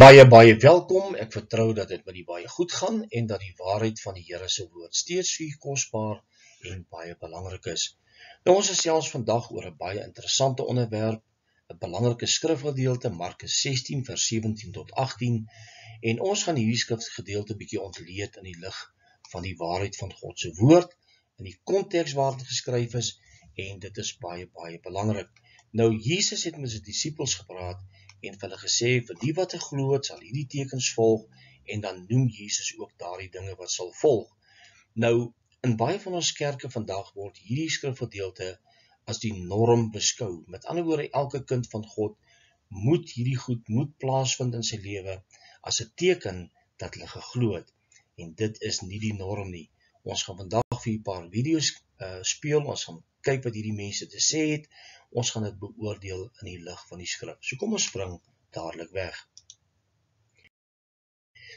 Baie welkom, ek vertrou dat dit met die baie goed gaan en dat die waarheid van die Here se woord steeds vir u kosbaar en baie belangrik is. Nou ons gesels vandag oor 'n baie interessante onderwerp, 'n belangrike skrifgedeelte, Markus 16 vers 17 tot 18 en ons gaan hierdie skrifgedeelte bietjie ontleed in die lig van die waarheid van God se woord, in die konteks waar dit geskryf is en dit is baie belangrik. Nou Jesus het met sy disippels gepraat en vir hulle gesê, vir die wat glo het, sal hierdie tekens volg, en dan noem Jesus ook daardie dinge wat sal volg. Nou, in baie van ons kerke vandag word hierdie skrifgedeelte as die norm beskou. Met ander woorde, elke kind van God moet hierdie goed plaasvind in sy lewe as 'n teken dat hulle geglo het. En dit is nie die norm nie. Ons gaan vandag vir 'n paar video's speel, ons gaan kyk wat hierdie mense te sê het, ons gaan dit beoordeel in die lig van die skrif. So kom ons spring dadelik weg.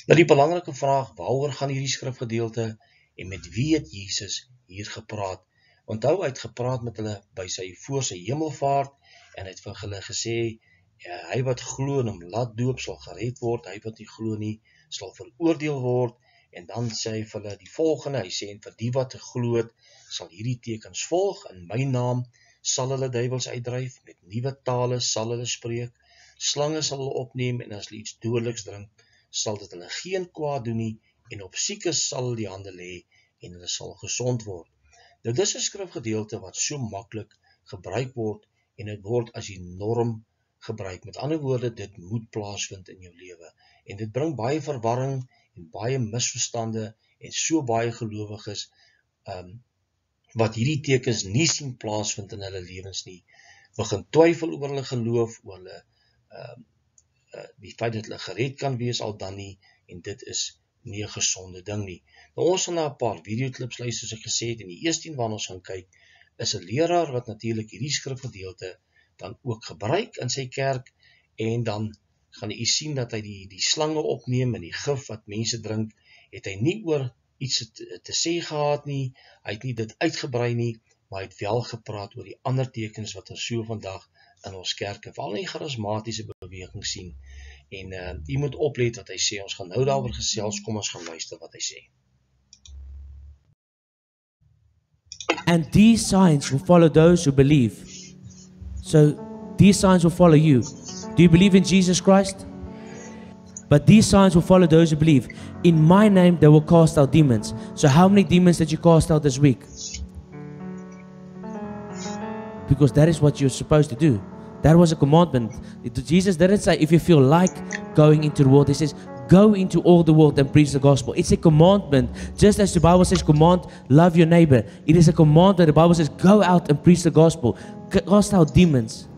Nou die belangrike vraag, waaroor gaan hierdie skrifgedeelte en met wie het Jesus hier gepraat? Onthou, hy het gepraat met hulle voor sy hemelvaart en hy het vir hulle gesê, hy wat glo en hom laat doop sal gered word, hy wat nie glo nie sal veroordeel word. En dan sê hy vir hulle die volgende, hy sê, en vir die wat glo het, sal hierdie tekens volg, in my naam sal hulle duiwels uitdryf, met nuwe tale sal hulle spreek, slange sal hulle opneem, en as hulle iets dodeliks drink, sal dit hulle geen kwaad doen nie, en op siekes sal hulle die hande lê, en hulle sal gesond word. Nou dis 'n skrifgedeelte wat so maklik gebruik word, en dit word as die norm gebruik. Met ander woorde, dit moet plaasvind in jou lewe, en dit bring baie verwarring, en baie misverstande, en so baie gelowiges, wat hierdie tekens nie sien plaasvind in hulle lewens nie, begin twyfel oor hulle geloof, oor hulle, die feit dat hulle gered kan wees al dan nie, en dit is nie 'n gesonde ding nie. Nou ons gaan na 'n paar videoklips luister, soos ek gesê het, en die eerste een waarna ons gaan kyk, is 'n leraar wat natuurlik hierdie skrifgedeelte dan ook gebruik in sy kerk, en dan gaan u sien dat hy die slange opneem en die gif wat mense drink, het hy nie oor iets te sê gehad nie, hy het nie dit uitgebrei nie, maar hy het wel gepraat oor die ander tekens wat ons so vandag in ons kerke, veral in die charismatiese beweging sien. En u moet oplet wat hy sê, ons gaan nou daaroor gesels, kom ons gaan luister wat hy sê. And these signs will follow those who believe. So these signs will follow you. Do you believe in Jesus Christ? But these signs will follow those who believe. In my name they will cast out demons. So how many demons did you cast out this week? Because that is what you're supposed to do. That was a commandment. Jesus didn't say if you feel like going into the world. He says go into all the world and preach the gospel. It's a commandment. Just as the Bible says command, love your neighbor. It is a commandment. The Bible says go out and preach the gospel. Cast out demons.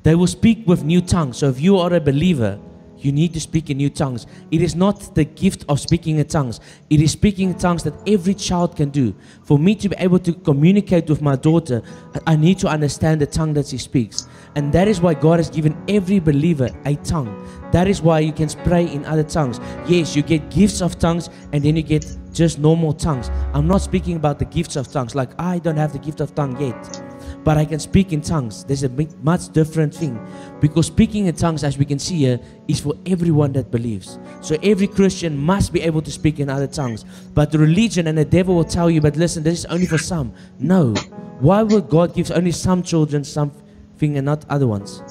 They will speak with new tongues. So if you are a believer, you need to speak in new tongues. It is not the gift of speaking in tongues. It is speaking in tongues that every child can do. For me to be able to communicate with my daughter, I need to understand the tongue that she speaks. And that is why God has given every believer a tongue. That is why you can pray in other tongues. Yes, you get gifts of tongues and then you get just normal tongues. I'm not speaking about the gifts of tongues. Like I don't have the gift of tongue yet. But I can speak in tongues. There's a much different thing. Because speaking in tongues, as we can see here, is for everyone that believes. So every Christian must be able to speak in other tongues. But the religion and the devil will tell you, but listen, this is only for some. No. Why will God give only some children something and not other ones?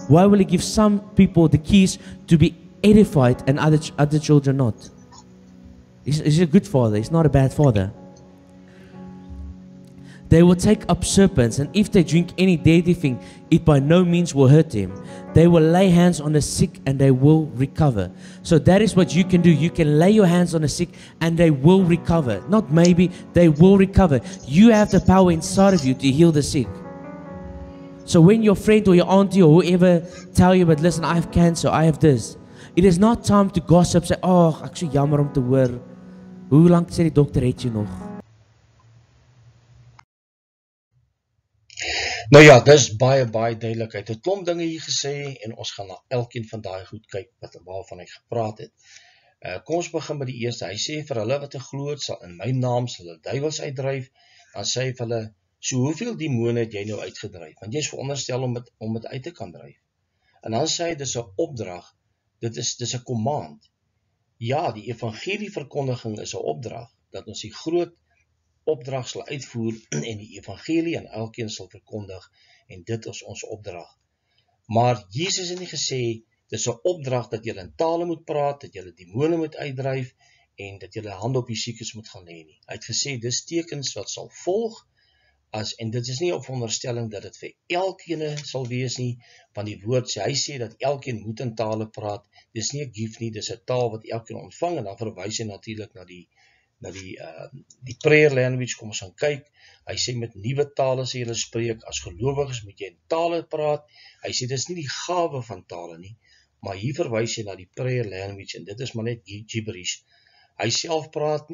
Why will He give some people the keys to be edified and other children not? He's a good father. He's not a bad father. They will take up serpents, and if they drink any deadly thing, it by no means will hurt them. They will lay hands on the sick, and they will recover. So that is what you can do. You can lay your hands on the sick, and they will recover. Not maybe, they will recover. You have the power inside of you to heal the sick. So when your friend or your auntie or whoever tell you, but listen, I have cancer, I have this. It is not time to gossip, say, oh, ek so jammer om te hoor. Hoe lank sê die dokter het jy nog? Nou ja, dis baie duidelik. Hy het 'n klomp dinge hier gesê en ons gaan na elkeen van daai goed kyk waarvan hy gepraat het. Kom ons begin met die eerste. Hy sê vir hulle wat glo het, sal in my naam sal hulle duiwels uitdryf. Dan sê hy vir hulle, so hoeveel demone het jy nou uitgedryf? Want jy is veronderstel om dit uit te kan dryf. En dan sê hy, dis 'n opdrag, dis 'n command. Ja, die evangelieverkondiging is 'n opdrag, dat ons die groot opdrag sal uitvoer en die evangelie aan elkeen sal verkondig, en dit is ons opdrag. Maar Jesus het nie gesê, dis 'n opdrag dat julle in tale moet praat, dat julle demone moet uitdryf, en dat julle hande op die siekes moet gaan lê nie. Hy het gesê, dis tekens wat sal volg, en dit is nie op veronderstelling dat dit vir elkeen sal wees nie, want die woord sê, hy sê dat elkeen moet in tale praat, dis nie 'n gift nie, dis 'n taal wat elkeen ontvang, en dan verwys hy natuurlik na die prayer language. Kom ons gaan kyk. Hy sê met nuwe tale sê julle spreek, as gelowiges moet jy in tale praat. Hy sê dis nie die gawe van tale nie, maar hier verwys hy na die prayer language, en dit is maar net gibberish. Hy self praat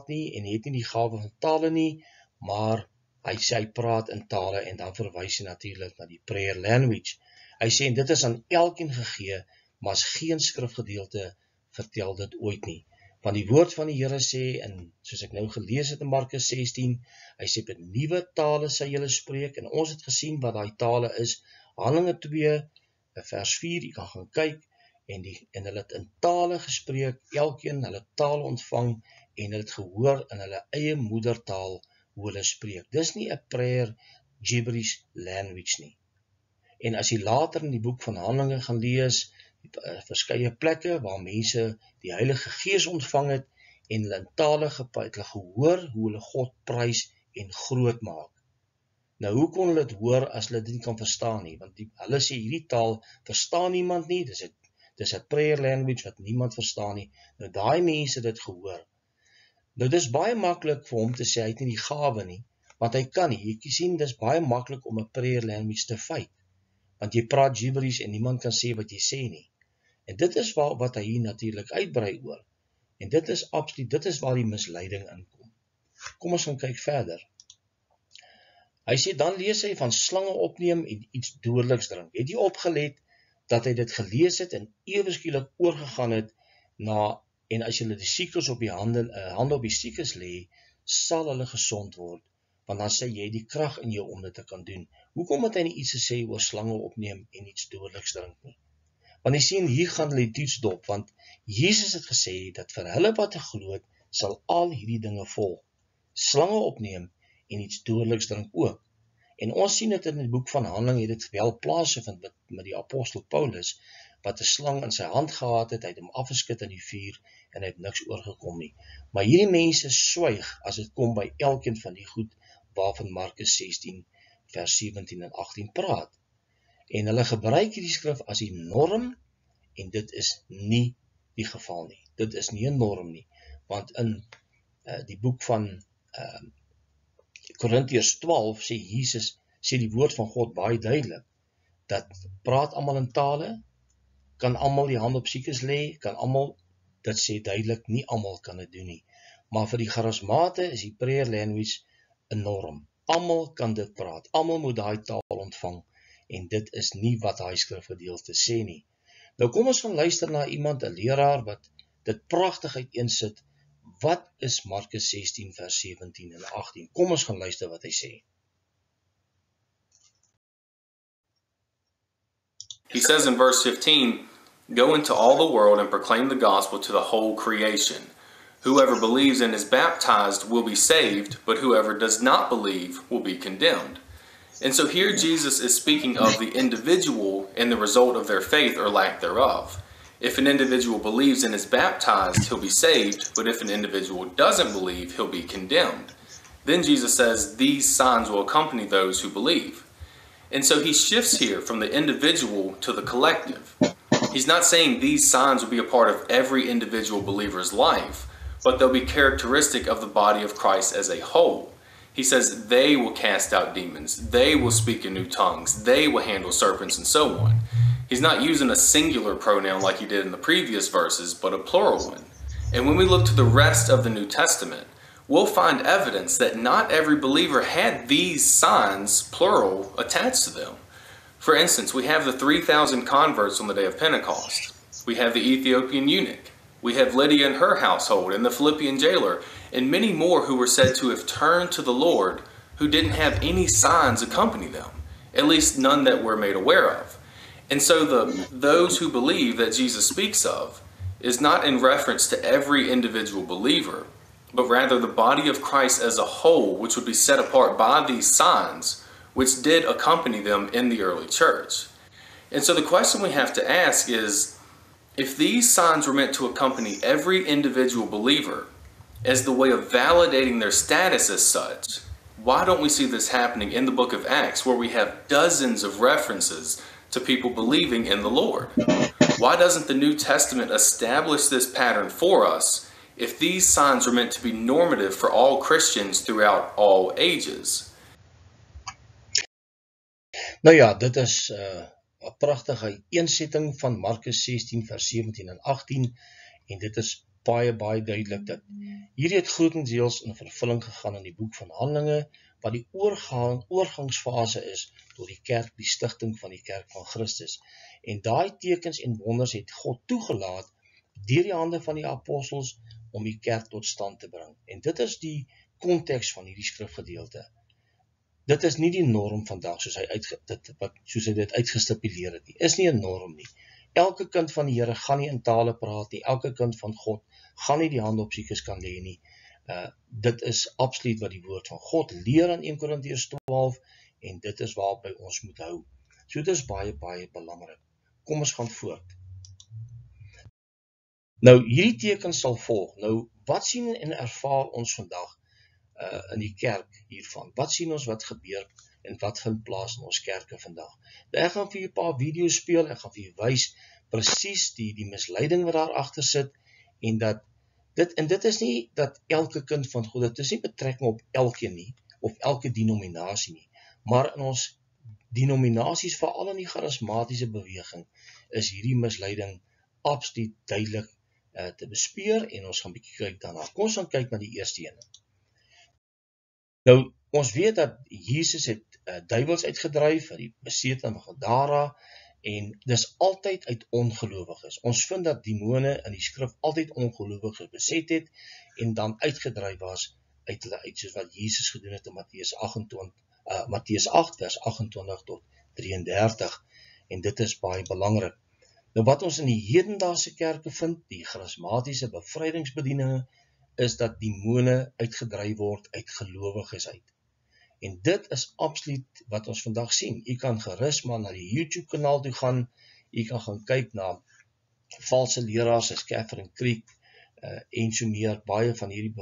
nie en het nie die gawe van tale nie, maar hy sê hy praat in tale, en dan verwys hy natuurlik na die prayer language. Hy sê, en dit is aan elkeen gegee, maar as geen skrifgedeelte vertel dit ooit nie. Want die woord van die Here sê, en soos ek nou gelees het in Markus 16, hy sê met nuwe tale sal julle spreek, en ons het gesien wat daai tale is. Handelinge 2, vers 4, jy kan gaan kyk, en hulle het in tale gespreek, elkeen hulle taal ontvang, en hulle het gehoor in hulle eie moedertaal hoe hulle spreek. Dis nie 'n prayer gibberish language nie. En as jy later in die boek van Handelinge gaan lees, verskeie plekke waar mense die Heilige Gees ontvang het, en hulle in tale gepraat, hulle gehoor hoe hulle God prys en groot maak. Nou, hoe kon hulle dit hoor as hulle dit nie kan verstaan nie? Want hulle sê, hierdie taal verstaan niemand nie, dis 'n prayer language wat niemand verstaan nie. Nou, daai mense dit gehoor. Nou, dis baie maklik vir hom te sê, hy het nie die gawe nie, want hy kan nie. Jy sien, dis baie maklik om 'n prayer language te feit, want jy praat gibberish en niemand kan sê wat jy sê nie. En dit is wat hy hier natuurlik uitbrei oor. En dit is waar die misleiding inkom. Kom ons gaan kyk verder. Hy sê, dan lees hy van slange opneem en iets dodeliks drink. Het jy opgelet dat hy dit gelees het en ewe skielik oorgegaan het na, en as julle die siekes op die hande op die siekes lê, sal hulle gesond word, want dan sê jy die krag in jou om dit te kan doen. Hoekom het hy nie iets gesê oor slange opneem en iets dodeliks drink nie? Want jy sien, hier gaan hulle die toets dop, want Jesus het gesê dat vir hulle wat glo het, sal al hierdie dinge volg. Slange opneem en iets dodeliks drink ook. En ons sien dit in die boek van Handelinge, het dit wel plaasgevind met die apostel Paulus, wat 'n slang in sy hand gehad het, hy het hom afgeskit in die vuur, en hy het niks oorgekom nie. Maar hierdie mense swyg as dit kom by elkeen van die goed waarvan Markus 16 vers 17 en 18 praat. En hulle gebruik hierdie skrif as die norm, en dit is nie die geval nie. Dit is nie 'n norm nie, want in die boek van Korintiërs 12 sê die woord van God baie duidelik, dat praat almal in tale, kan almal die hand op siekes lê, kan almal, dit sê duidelik, nie almal kan dit doen nie. Maar vir die charismate is die prayer language 'n norm. Almal kan dit praat, almal moet daai taal ontvang, en dit is nie wat daai skrifgedeelte sê nie. Nou kom ons gaan luister na iemand, 'n leraar, wat dit pragtig uiteensit. Wat is Markus 16 vers 17 en 18? Kom ons gaan luister wat hy sê. He says in verse 15, "Go into all the world and proclaim the gospel to the whole creation. Whoever believes and is baptized will be saved, but whoever does not believe will be condemned." And so here Jesus is speaking of the individual and the result of their faith or lack thereof. If an individual believes and is baptized, he'll be saved, but if an individual doesn't believe, he'll be condemned. Then Jesus says these signs will accompany those who believe. And so he shifts here from the individual to the collective. He's not saying these signs will be a part of every individual believer's life, but they'll be characteristic of the body of Christ as a whole. He says they will cast out demons, they will speak in new tongues, they will handle serpents, and so on. He's not using a singular pronoun like he did in the previous verses, but a plural one. And when we look to the rest of the New Testament, we'll find evidence that not every believer had these signs, plural, attached to them. For instance, we have the 3,000 converts on the day of Pentecost. We have the Ethiopian eunuch. We have Lydia and her household, and the Philippian jailer, and many more who were said to have turned to the Lord, who didn't have any signs accompany them, at least none that we're made aware of. And so those who believe that Jesus speaks of is not in reference to every individual believer, but rather the body of Christ as a whole, which would be set apart by these signs, which did accompany them in the early church. And so the question we have to ask is, if these signs were meant to accompany every individual believer as the way of validating their status as such, why don't we see this happening in the book of Acts, where we have dozens of references to people believing in the Lord? Why doesn't the New Testament establish this pattern for us if these signs are meant to be normative for all Christians throughout all ages? Nou ja, dit is 'n pragtige uiteensetting van Markus 16 vers 17 en 18 en dit is baie duidelik dat hierdie het grotendeels in vervulling gegaan in die boek van Handelinge, wat die oorgangsfase is tot die kerk, die stigting van die kerk van Christus. En daai tekens en wonders het God toegelaat deur die hande van die apostels om die kerk tot stand te bring. En dit is die konteks van hierdie skrifgedeelte. Dit is nie die norm vandag soos hy dit uitgestipuleer het nie. Is nie 'n norm nie. Elke kind van die Here gaan nie in tale praat nie. Elke kind van God gaan nie die hand op siekes kan lê nie. Dit is absoluut wat die woord van God leer in 1 Korintiërs 12 en dit is waarby ons moet hou. So dit is baie belangrik. Kom ons gaan voort. Nou hierdie teken sal volg. Nou wat sien en ervaar ons vandag in die kerk hiervan? Wat sien ons wat gebeur en wat vind plaas in ons kerke vandag? Nou, ek gaan vir julle 'n paar video's speel, ek gaan vir julle wys presies die misleiding wat daar agter sit en dit is nie dat elke kind van God, dit is nie betrekking op elkeen nie of elke denominasie nie, maar in ons denominasies, veral in die charismatiese beweging, is hierdie misleiding absoluut duidelik te bespeur en ons gaan bietjie kyk daarna. Kom ons gaan kyk na die eerste een. Nou, ons weet dat Jesus het duiwels uitgedryf uit die besetene van Gadara en dis altyd uit ongelowiges. Ons vind dat demone in die skrif altyd ongelowiges beset het en dan uitgedryf was uit hulle uit, soos wat Jesus gedoen het in Matteus 8 vers 28 tot 33 en dit is baie belangrik. Nou wat ons in die hedendaagse kerke vind, die charismatiese bevrydingsbedieninge, is dat demone uitgedryf word uit gelowiges uit. En dit is absoluut wat ons vandag sien. U kan gerus maar na die YouTube kanaal toe gaan, u kan gaan kyk na valse leraars soos Catherine Creek en so meer, baie van hierdie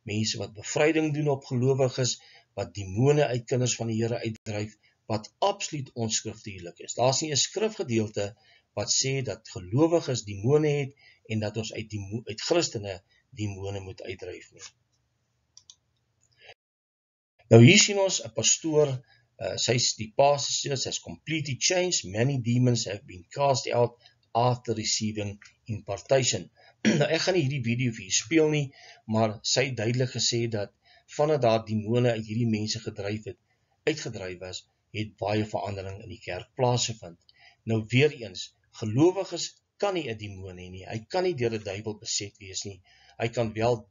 mense wat bevryding doen op gelowiges, wat demone uit kinders van die Here uitdryf, wat absoluut onskriftuurlik is. Daar is nie 'n skrifgedeelte wat sê dat gelowiges demone het en dat ons uit Christene demone moet uitdryf nie. Nou hier sien ons 'n pastoor, die pastor says completely changed, many demons have been cast out after receiving impartation. Nou ek gaan nie hierdie video vir julle speel nie, maar sy het duidelik gesê dat vandat daar demone uit hierdie mense uitgedryf was, het baie verandering in die kerk plaasgevind. Nou weer eens, gelowiges kan nie 'n demoon hê nie. Hy kan nie deur 'n duiwel beset wees nie. Hy kan wel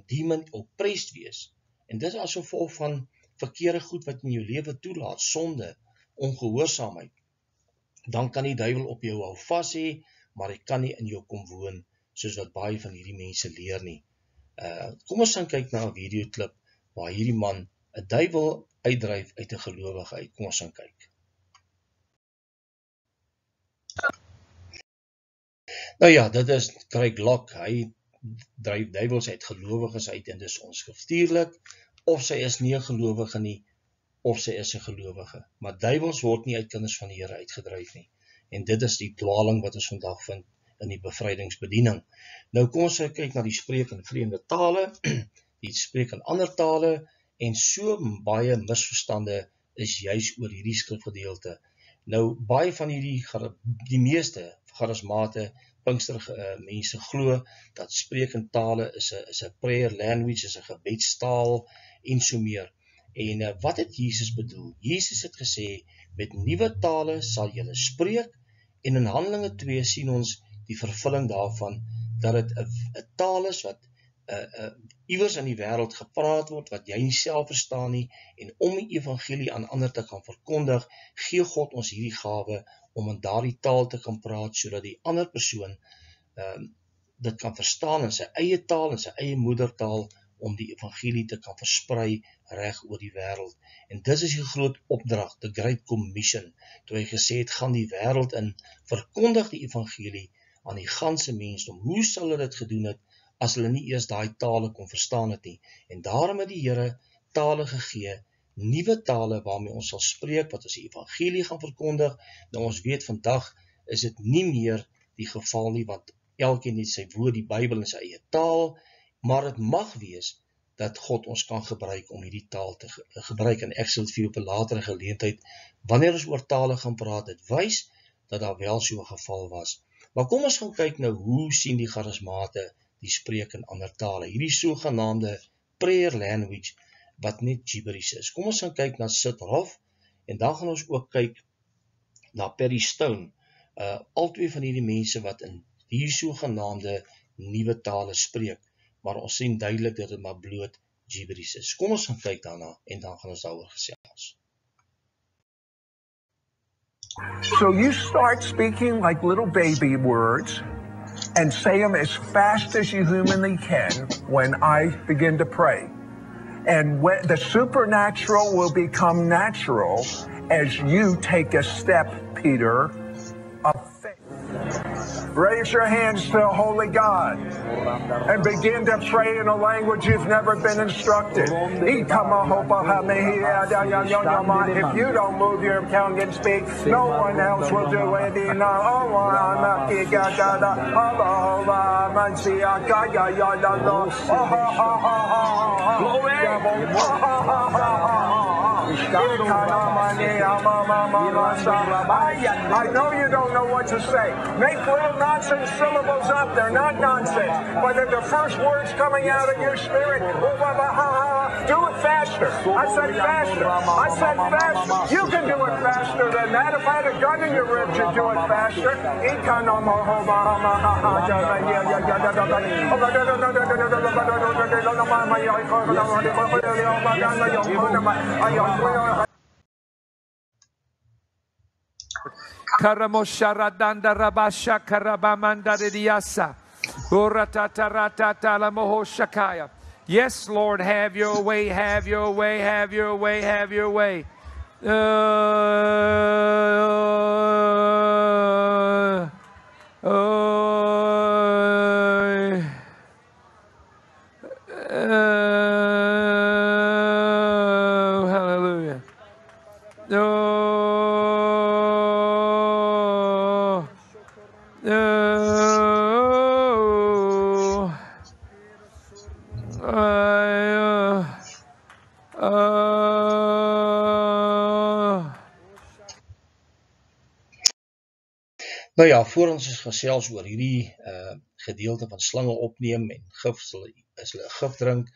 demon oppressed wees. En dit is as gevolg van verkeerde goed wat in jou lewe toelaat, sonde, ongehoorsaamheid. Dan kan die duiwel op jou hou vas hê, maar hy kan nie in jou kom woon, soos wat baie van hierdie mense leer nie. Kom ons gaan kyk na 'n videoklip waar hierdie man 'n duiwel uitdryf uit 'n gelowige uit. Kom ons gaan kyk. Nou ja, dit is Craig Locke. Hy dryf duiwels uit gelowiges uit en dis onskriftuurlik, of sy is nie 'n gelowige nie, of sy is 'n gelowige. Maar duiwels word nie uit kinders van die Here uitgedryf nie. En dit is die dwaling wat ons vandag vind in die bevrydingsbediening. Nou kom ons kyk na die spreek in vreemde tale, die spreek in ander tale, en so baie misverstande is juis oor hierdie skrifgedeelte. Nou baie van die meeste charismate, Pinkster mense glo dat spreek in tale is 'n prayer language, is 'n gebedstaal en so meer. En wat het Jesus bedoel? Jesus het gesê, met nuwe tale sal julle spreek, en in Handelinge 2 sien ons die vervulling daarvan, dat dit 'n taal is wat iewers in die wêreld gepraat word, wat jy nie self verstaan nie, en om die evangelie aan ander te gaan verkondig, gee God ons hierdie gawe om in daardie taal te kan praat, sodat die ander persoon dit kan verstaan in sy eie taal, in sy eie moedertaal, om die evangelie te kan versprei reg oor die wêreld. En dis is die groot opdrag, the Great Commission, toe hy gesê het, gaan die wêreld in, verkondig die evangelie aan die ganse mensdom. Hoe sal hulle dit gedoen het, as hulle nie eers daai tale kon verstaan het nie? En daarom het die Here tale gegee, nuwe tale waarmee ons sal spreek, wat ons die evangelie gaan verkondig. Nou ons weet vandag is dit nie meer die geval nie, want elkeen het sy woord, die Bybel in sy eie taal, maar het mag wees dat God ons kan gebruik om hierdie taal te gebruik. En ek sal dit vir jou op 'n latere geleentheid, wanneer ons oor tale gaan praat, dit wys dat daar wel so 'n geval was. Maar kom ons gaan kyk nou, hoe sien die charismate die spreek in ander tale, hierdie sogenaamde prayer language, wat net gibberish is. Kom ons gaan kyk na Sid Roth, en dan gaan ons ook kyk na Perry Stone, al twee van hierdie mense wat in die sogenaamde nuwe tale spreek, maar ons sien duidelik dat dit maar bloot gibberish is. Kom ons gaan kyk daarna, en dan gaan ons daaroor gesels. So you start speaking like little baby words and say them as fast as you humanly can when I begin to pray. And when the supernatural will become natural as you take a step, Peter, of faith. Raise your hands to the Holy God and begin to pray in a language you've never been instructed. If you don't move your tongue and speak, no one else will do it. I know you don't know what to say. Make little nonsense syllables up. They're not nonsense. But if the first word's coming out of your spirit, do it faster. I said faster. I said faster. You can do it faster than that. If I had a gun in your ribs, you'd do it faster. Karamosharadanda rabasha karabamanda diasa. Uratatarata la mohoshakaya. Yes, Lord, have your way, have your way, have your way, have your way. Hallelujah. Nou ja, voor ons gesels oor hierdie gedeelte van slange opneem en gif, as hulle gif drink,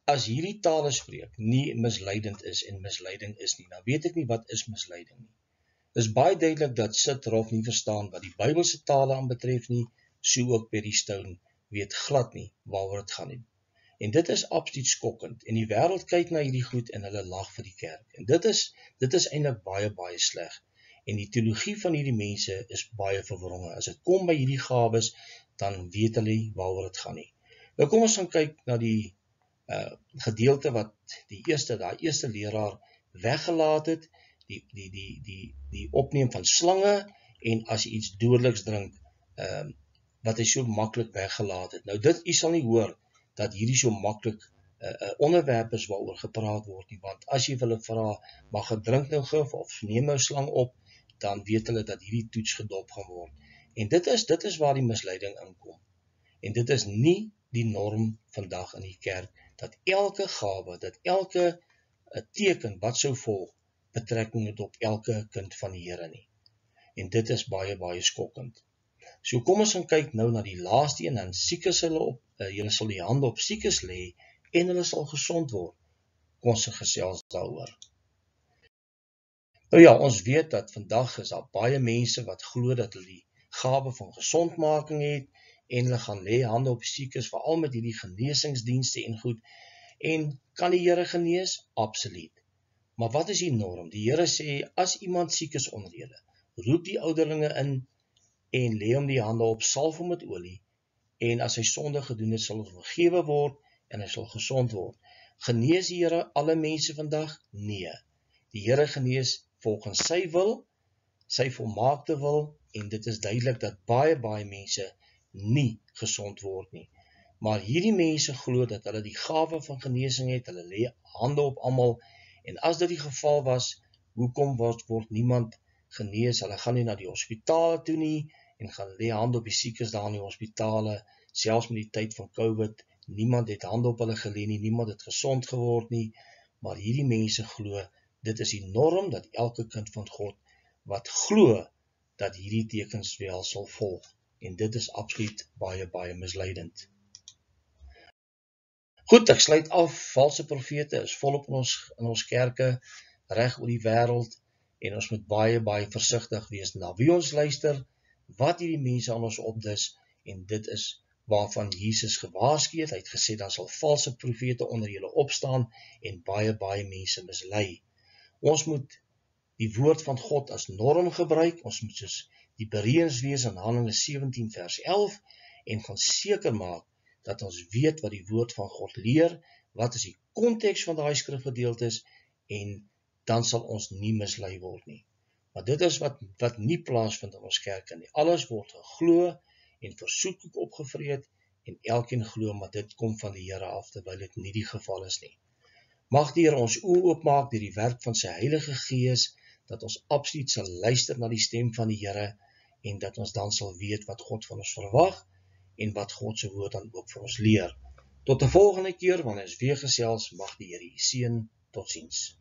as hierdie tale spreek nie misleidend is en misleiding is nie, dan weet ek nie wat is misleiding nie. Dit is baie duidelik dat Sid Roth nie verstaan wat die Bybelse tale aanbetref nie, so ook Perry Stone weet glad nie waaroor dit gaan nie. En dit is absoluut skokkend, en die wêreld kyk na hierdie goed en hulle lag vir die kerk. En dit is eintlik baie, baie sleg. En die teologie van hierdie mense is baie verwronge. As dit kom by hierdie gawes, dan weet hulle waaroor dit gaan nie. Nou kom ons gaan kyk na die gedeelte wat die eerste leraar weggelaat het, die opneem van slange, en as jy iets dodeliks drink, wat hy so maklik weggelaat het. Nou dit, jy sal nie hoor, dat hierdie so maklik onderwerp is waaroor gepraat word nie, want as jy hulle vra, mag jy drink nou gif, of neem nou slang op, dan weet hulle dat hierdie toets gedop gaan word. En dit is waar die misleiding inkom. En dit is nie die norm vandag in die kerk, dat elke gawe, dat elke teken wat sou volg, betrekking het op elke kind van die Here nie. En dit is baie, baie skokkend. So kom ons gaan kyk nou na die laaste een, en siekes julle sal die hande op siekes lê, en hulle sal gesond word. Kom ons gesels daaroor. Nou ja, ons weet dat vandag is daar baie mense wat glo dat hulle die gawe van gesondmaking het, en hulle gaan lê hande op siekes, veral met hierdie genesingsdienste en goed. En kan die Here genees? Absoluut. Maar wat is die norm? Die Here sê, as iemand siek is onder julle, roep die ouderlinge in en lê hom die hande op, salf hom met olie, en as hy sonde gedoen het, sal hom vergewe word en hy sal gesond word. Genees die Here alle mense vandag? Nee. Die Here genees volgens sy wil, sy volmaakte wil, en dit is duidelik dat baie mense nie gesond word nie. Maar hierdie mense glo dat hulle die gawe van genesing het, hulle lê hande op almal, en as dit die geval was, hoekom word niemand genees? Hulle gaan nie na die hospitale toe nie, en gaan lê hande op die siekes daar in die hospitale, selfs met die tyd van COVID, niemand het hande op hulle gelê nie, niemand het gesond geword nie, maar hierdie mense glo, dit is die norm, dat elke kind van God, wat glo, dat hierdie tekens wel sal volg, en dit is absoluut baie misleidend. Goed, ek sluit af, valse profete is volop in ons kerke, reg oor die wêreld, en ons moet baie versigtig wees na wie ons luister, wat hierdie mense aan ons opdis, en dit is waarvan Jesus gewaarsku het. Hy het gesê, daar sal valse profete onder julle opstaan, en baie mense mislei. Ons moet die woord van God as norm gebruik, ons moet soos die Bereëns wees in Handelinge 17 vers 11, en gaan seker maak, dat ons weet wat die woord van God leer, wat is die konteks van daai skrifgedeeltes, en dan sal ons nie mislei word nie. Maar dit is wat nie plaasvind in ons kerke nie. Alles word geglo en vir soetkoek opgevreet, en elkeen glo, maar dit kom van die Here af, terwyl dit nie die geval is nie. Mag die Here ons oë oopmaak deur die werk van sy Heilige Gees, dat ons absoluut sal luister na die stem van die Here, en dat ons dan sal weet wat God van ons verwag, en wat God se woord dan ook vir ons leer. Tot 'n volgende keer, wanneer ons weer gesels, mag die Here u seën. Totsiens.